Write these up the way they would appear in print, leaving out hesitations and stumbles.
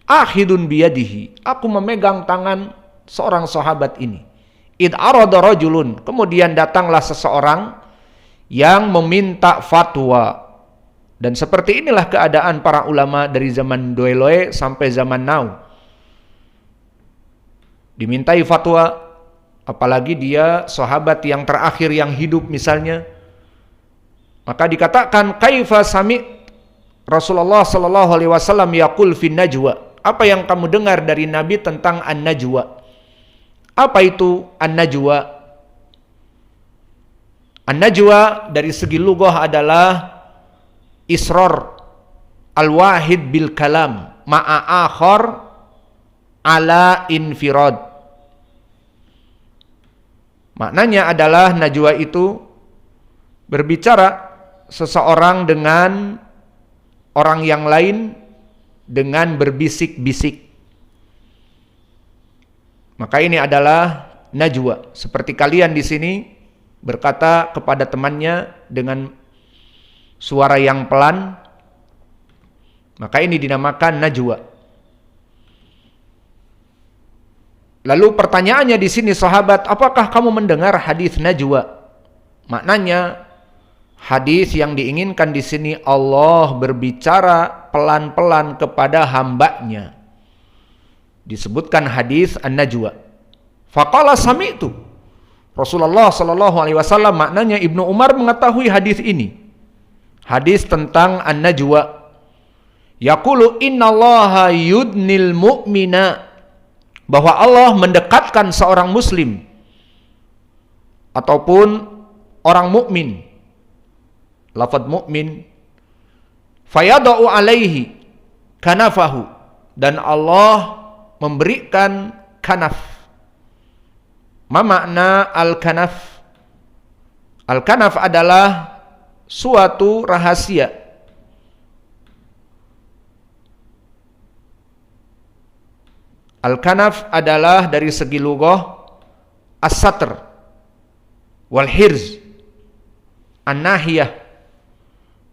Akhidun biyadihi, aku memegang tangan seorang sahabat ini. Id arada rajulun, kemudian datanglah seseorang yang meminta fatwa. Dan seperti inilah keadaan para ulama dari zaman Doeloe sampai zaman now. Dimintai fatwa, apalagi dia sahabat yang terakhir yang hidup misalnya, maka dikatakan kaifa sami' Rasulullah sallallahu alaihi wasallam yaqul fin najwa. Apa yang kamu dengar dari Nabi tentang an-najwa? Apa itu an-najwa? An-najwa dari segi lughah adalah israr al-wahid bil kalam ma'a akhar ala infirad. Maknanya adalah najwa itu berbicara seseorang dengan orang yang lain dengan berbisik-bisik. Maka ini adalah najwa. Seperti kalian di sini berkata kepada temannya dengan suara yang pelan, maka ini dinamakan najwa. Lalu pertanyaannya di sini sahabat, apakah kamu mendengar hadis najwa? Maknanya hadis yang diinginkan di sini Allah berbicara pelan-pelan kepada hambanya. Disebutkan hadis an-najwa. Faqala sami'tu. Rasulullah sallallahu alaihi wasallam, maknanya Ibnu Umar mengetahui hadis ini. Hadis tentang an-najwa. Yaqulu innallaha yudnil mu'mina, bahwa Allah mendekatkan seorang muslim ataupun orang mukmin. Lafaz mukmin, fayadau alaihi kanafahu, dan Allah memberikan kanaf. Ma makna al-kanaf? Al-kanaf adalah suatu rahasia. Al-kanaf adalah dari segi lughah as-satr wal hirz, an-nahiyah.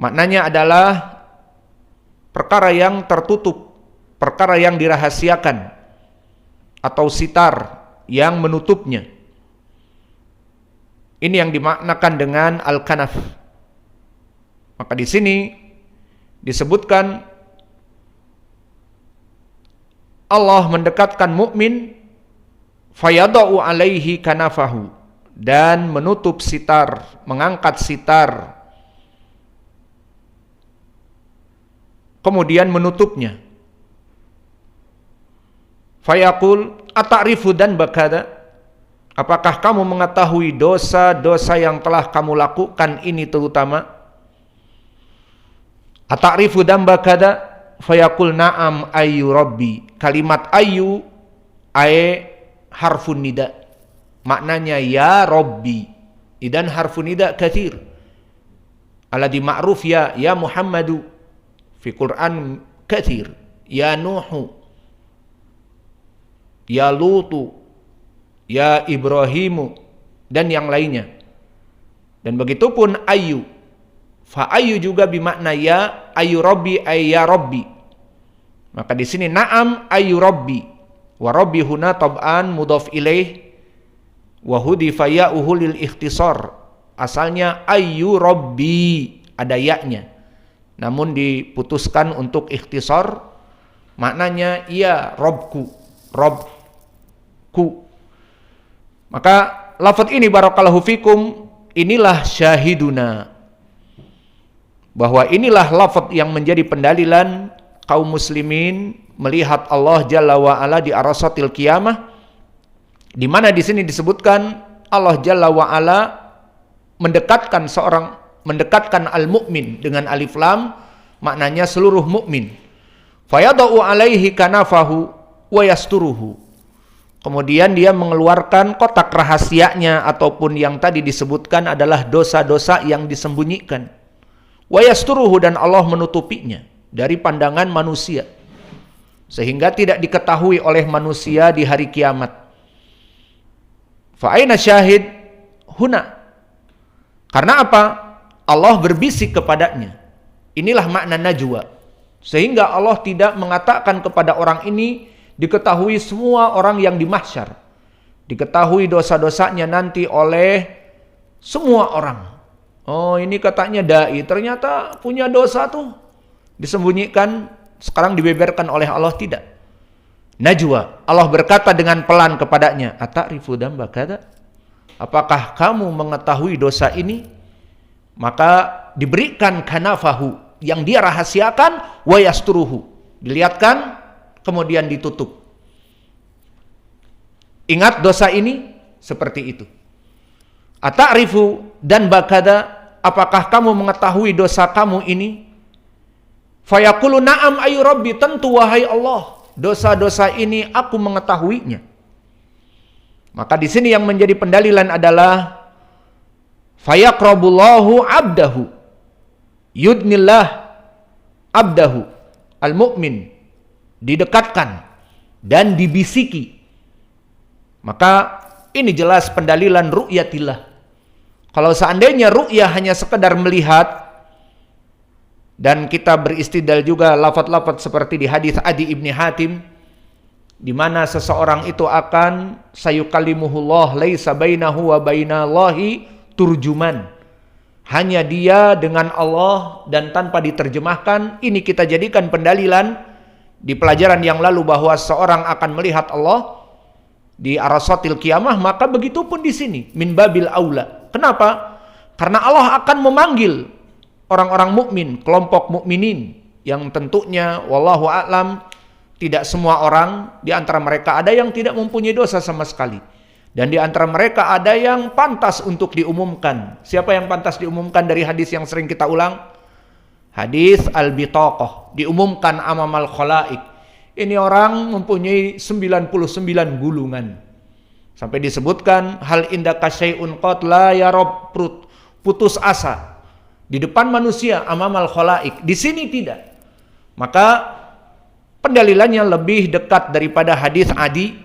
Maknanya adalah perkara yang tertutup, perkara yang dirahasiakan, atau sitar yang menutupnya. Ini yang dimaknakan dengan al-kanaf. Maka di sini disebutkan Allah mendekatkan mukmin, fayadau alaihi kanafahu, dan menutup sitar, mengangkat sitar, kemudian menutupnya. Fayaqul ata'rifu dan bakada, apakah kamu mengetahui dosa-dosa yang telah kamu lakukan ini terutama? Ata'rifu dan bakada, fayaqul na'am ayyu rabbi. Kalimat ayyu ay harfun nida, maknanya ya rabbi, dan harfun nida katsir. Alladhi ma'ruf ya Muhammadu fi Quran katsir, ya Nuhu, ya Lutu, ya Ibrahimu, dan yang lainnya. Dan begitupun ayyu, fa ayyu juga bermakna ya, ayyu rabbi ay ya rabbi. Maka di sini na'am ayyu rabbi, wa rabbi huna tab'an mudhaf ilaih wa hudifa ya'uhu lil ikhtisar. Asalnya ayyu rabbi, ada ya-nya, namun diputuskan untuk ikhtisar, maknanya ya Robku, Robku. Maka lafaz ini barakallahu fikum, inilah syahiduna, bahwa inilah lafaz yang menjadi pendalilan kaum muslimin melihat Allah Jalla wa Ala di arasatil qiyamah, di mana di sini disebutkan Allah Jalla wa Ala mendekatkan al-mu'min dengan alif lam, maknanya seluruh mukmin. Fayadau alaihi kanafahu wa yasturuhu. Kemudian dia mengeluarkan kotak rahasianya, ataupun yang tadi disebutkan adalah dosa-dosa yang disembunyikan. Wa yasturuhu, dan Allah menutupinya dari pandangan manusia, sehingga tidak diketahui oleh manusia di hari kiamat. Fa aina syahid huna? Karena apa? Allah berbisik kepadanya. Inilah makna najwa. Sehingga Allah tidak mengatakan kepada orang ini, diketahui semua orang yang di mahsyar, diketahui dosa-dosanya nanti oleh semua orang. Oh, ini katanya dai, ternyata punya dosa tuh, disembunyikan, sekarang dibeberkan oleh Allah. Tidak. Najwa, Allah berkata dengan pelan kepadanya, ata'rifu damba kada? Apakah kamu mengetahui dosa ini? Maka diberikan kanafahu, yang dia rahasiakan, wa yasturuhu, dilihatkan kemudian ditutup. Ingat dosa ini seperti itu. Ata'rifu dan bakada, apakah kamu mengetahui dosa kamu ini? Fayaqulu na'am ayu rabbi, tentu wahai Allah, dosa-dosa ini aku mengetahuinya. Maka di sini yang menjadi pendalilan adalah fayaqrabullahu abdahu, yudnillah abdahu al-mu'min, didekatkan dan dibisiki. Maka ini jelas pendalilan ru'yatillah. Kalau seandainya ru'yah hanya sekedar melihat, dan kita beristidlal juga lafaz-lafaz seperti di hadis Adi ibni Hatim, di mana seseorang itu akan sayukallimuhullah laisa bainahu wa bainallahi turjuman, hanya dia dengan Allah dan tanpa diterjemahkan. Ini kita jadikan pendalilan di pelajaran yang lalu bahwa seorang akan melihat Allah di arasatil kiamah, maka begitu pun di sini min babil aula. Kenapa? Karena Allah akan memanggil orang-orang mukmin, kelompok mukminin yang tentunya wallahu a'lam tidak semua orang, di antara mereka ada yang tidak mempunyai dosa sama sekali. Dan di antara mereka ada yang pantas untuk diumumkan. Siapa yang pantas diumumkan dari hadis yang sering kita ulang? Hadis al-bitaqah, diumumkan amamal khalaik. Ini orang mempunyai 99 gulungan. Sampai disebutkan hal indaka syai'un qad la yarab, putus asa di depan manusia amamal khalaik. Di sini tidak. Maka pendalilannya lebih dekat daripada hadis Adi,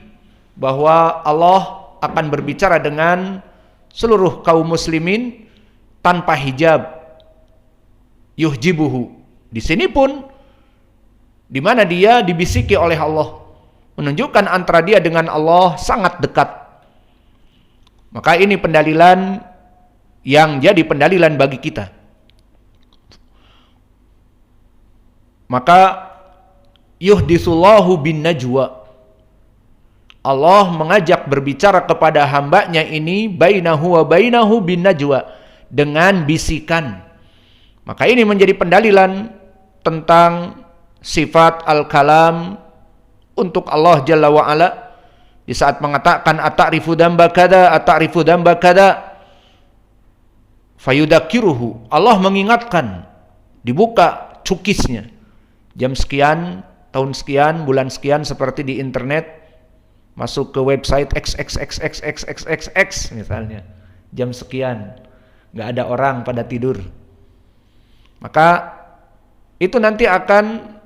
bahwa Allah akan berbicara dengan seluruh kaum muslimin tanpa hijab, yuhjibuhu. Di sini pun di mana dia dibisiki oleh Allah, menunjukkan antara dia dengan Allah sangat dekat. Maka ini pendalilan yang jadi pendalilan bagi kita. Maka yuhdisullahu bin najwa, Allah mengajak berbicara kepada hambanya ini bainahu wa bainahu bin najwa, dengan bisikan. Maka ini menjadi pendalilan tentang sifat al-kalam untuk Allah Jalla wa Ala. Di saat mengatakan ata'rifu damba kada, ata'rifu damba kada, fayudakiruhu, Allah mengingatkan, dibuka cukisnya, jam sekian, tahun sekian, bulan sekian, seperti di internet, masuk ke website xxxxxxxx misalnya, jam sekian, nggak ada orang, pada tidur. Maka itu nanti akan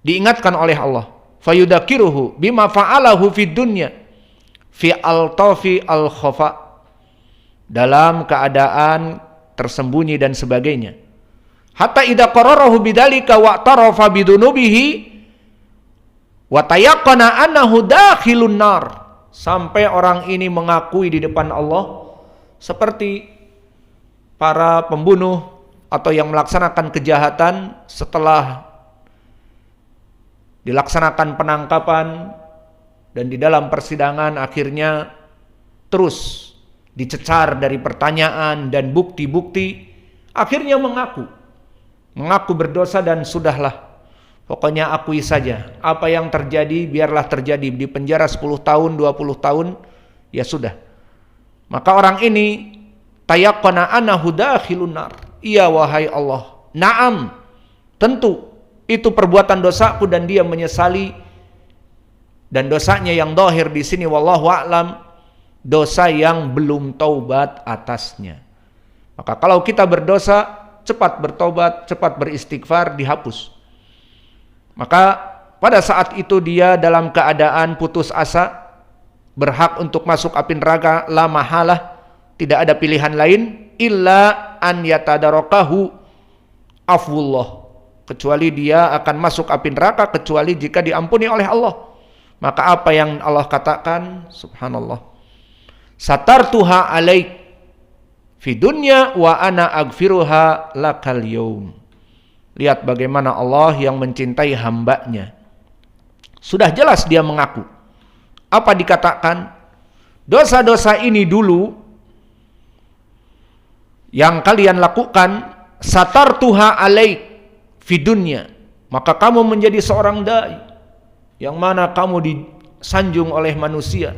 diingatkan oleh Allah. Fayudakiruhu bima fa'alahu fid dunya fi al-tafi al-khafa, dalam keadaan tersembunyi dan sebagainya. Hatta idza qararahu bidzalika wa tarafa bidunubihi wa tayaqqana annahu dakhilun nar, sampai orang ini mengakui di depan Allah seperti para pembunuh atau yang melaksanakan kejahatan setelah dilaksanakan penangkapan dan di dalam persidangan akhirnya terus dicecar dari pertanyaan dan bukti-bukti, akhirnya mengaku berdosa dan sudahlah, pokoknya akui saja, apa yang terjadi biarlah terjadi, di penjara 10 tahun, 20 tahun, ya sudah. Maka orang ini tayaqqana annahu dakhilun nar, iya wahai Allah, na'am, tentu itu perbuatan dosaku dan dia menyesali. Dan dosanya yang zahir di sini wallahu a'lam, dosa yang belum taubat atasnya. Maka kalau kita berdosa, cepat bertobat, cepat beristighfar, dihapus. Maka pada saat itu dia dalam keadaan putus asa, berhak untuk masuk api neraka la mahalah, tidak ada pilihan lain illa an yatadarakahu afwullah, kecuali dia akan masuk api neraka kecuali jika diampuni oleh Allah. Maka apa yang Allah katakan? Subhanallah. Satartuha alaik fi dunya wa ana aghfiruha lakal yaum. Lihat bagaimana Allah yang mencintai hambanya. Sudah jelas dia mengaku. Apa dikatakan? Dosa-dosa ini dulu yang kalian lakukan, satartuha alaik fi dunya, maka kamu menjadi seorang dai yang mana kamu disanjung oleh manusia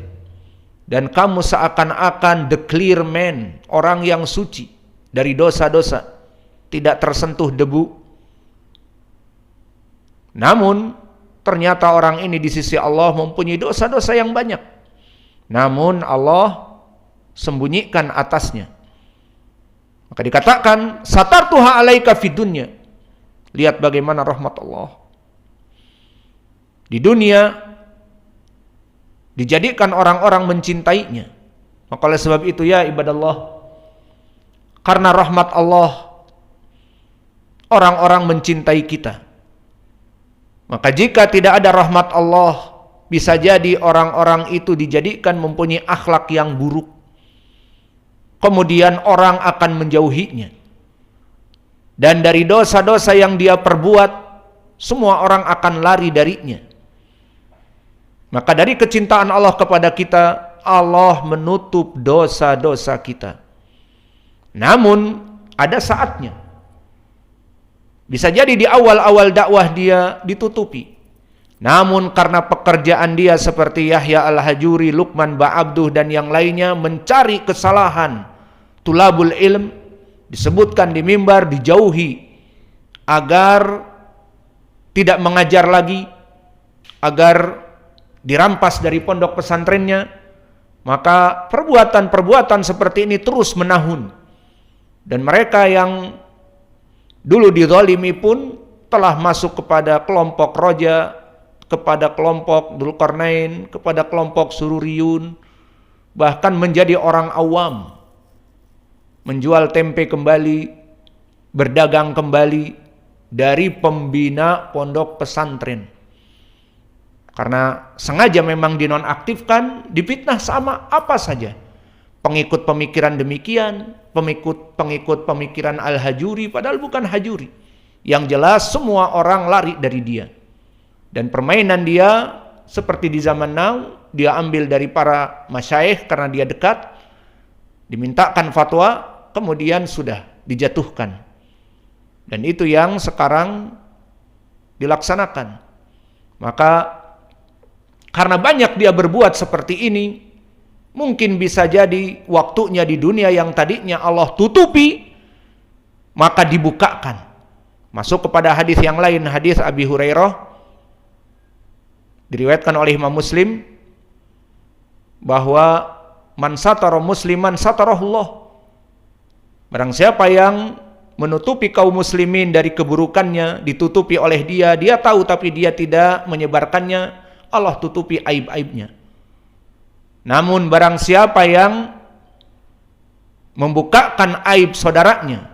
dan kamu seakan-akan the clear man, orang yang suci dari dosa-dosa, tidak tersentuh debu. Namun ternyata orang ini di sisi Allah mempunyai dosa-dosa yang banyak, namun Allah sembunyikan atasnya. Maka dikatakan satartuha alaika fid dunya. Lihat bagaimana rahmat Allah. Di dunia dijadikan orang-orang mencintainya. Maka oleh sebab itu ya ibadallah, karena rahmat Allah orang-orang mencintai kita. Maka jika tidak ada rahmat Allah, bisa jadi orang-orang itu dijadikan mempunyai akhlak yang buruk. Kemudian orang akan menjauhinya. Dan dari dosa-dosa yang dia perbuat, semua orang akan lari darinya. Maka dari kecintaan Allah kepada kita, Allah menutup dosa-dosa kita. Namun ada saatnya. Bisa jadi di awal-awal dakwah dia ditutupi. Namun karena pekerjaan dia seperti Yahya Al-Hajuri, Luqman Ba'abduh dan yang lainnya mencari kesalahan tulabul ilm, disebutkan di mimbar, dijauhi agar tidak mengajar lagi, agar dirampas dari pondok pesantrennya. Maka perbuatan-perbuatan seperti ini terus menahun. Dan mereka yang dulu dizalimi pun telah masuk kepada kelompok Roja, kepada kelompok Dzulqarnain, kepada kelompok Sururiyun, bahkan menjadi orang awam, menjual tempe kembali, berdagang kembali dari pembina pondok pesantren. Karena sengaja memang dinonaktifkan, difitnah sama apa saja. Pengikut pemikiran demikian, pengikut pemikiran Al-Hajuri, padahal bukan Hajuri. Yang jelas semua orang lari dari dia. Dan permainan dia seperti di zaman now, dia ambil dari para masyayikh karena dia dekat, dimintakan fatwa, kemudian sudah dijatuhkan. Dan itu yang sekarang dilaksanakan. Maka karena banyak dia berbuat seperti ini, mungkin bisa jadi waktunya di dunia yang tadinya Allah tutupi, maka dibukakan. Masuk kepada hadis yang lain, hadis Abi Hurairah, diriwayatkan oleh Imam Muslim, bahwa man satara musliman satarahullah. Barang siapa yang menutupi kaum muslimin dari keburukannya, ditutupi oleh dia, dia tahu tapi dia tidak menyebarkannya, Allah tutupi aib-aibnya. Namun barang siapa yang membukakan aib saudaranya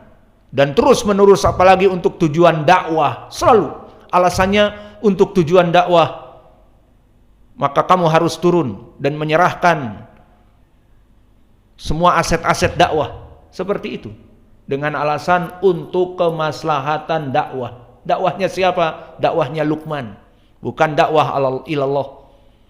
dan terus menerus, apalagi untuk tujuan dakwah, selalu alasannya untuk tujuan dakwah, maka kamu harus turun dan menyerahkan semua aset-aset dakwah. Seperti itu, dengan alasan untuk kemaslahatan dakwah. Dakwahnya siapa? Dakwahnya Luqman, bukan dakwah ilallah.